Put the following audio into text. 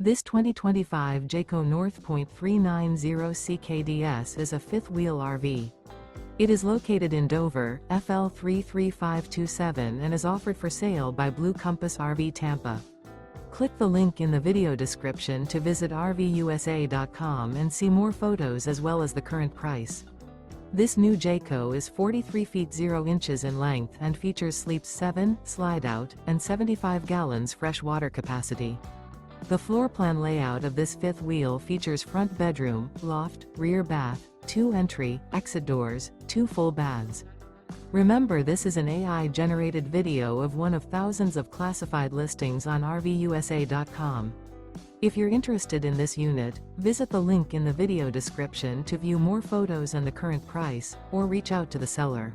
This 2025 Jayco North Point 390 CKDS is a fifth-wheel RV. It is located in Dover, FL 33527 and is offered for sale by Blue Compass RV Tampa. Click the link in the video description to visit RVUSA.com and see more photos as well as the current price. This new Jayco is 43 feet 0 inches in length and features sleeps 7, slide-out, and 75 gallons fresh water capacity. The floor plan layout of this fifth wheel features front bedroom, loft, rear bath, 2 entry, exit doors, 2 full baths. Remember, this is an AI-generated video of one of thousands of classified listings on RVUSA.com. If you're interested in this unit, visit the link in the video description to view more photos and the current price, or reach out to the seller.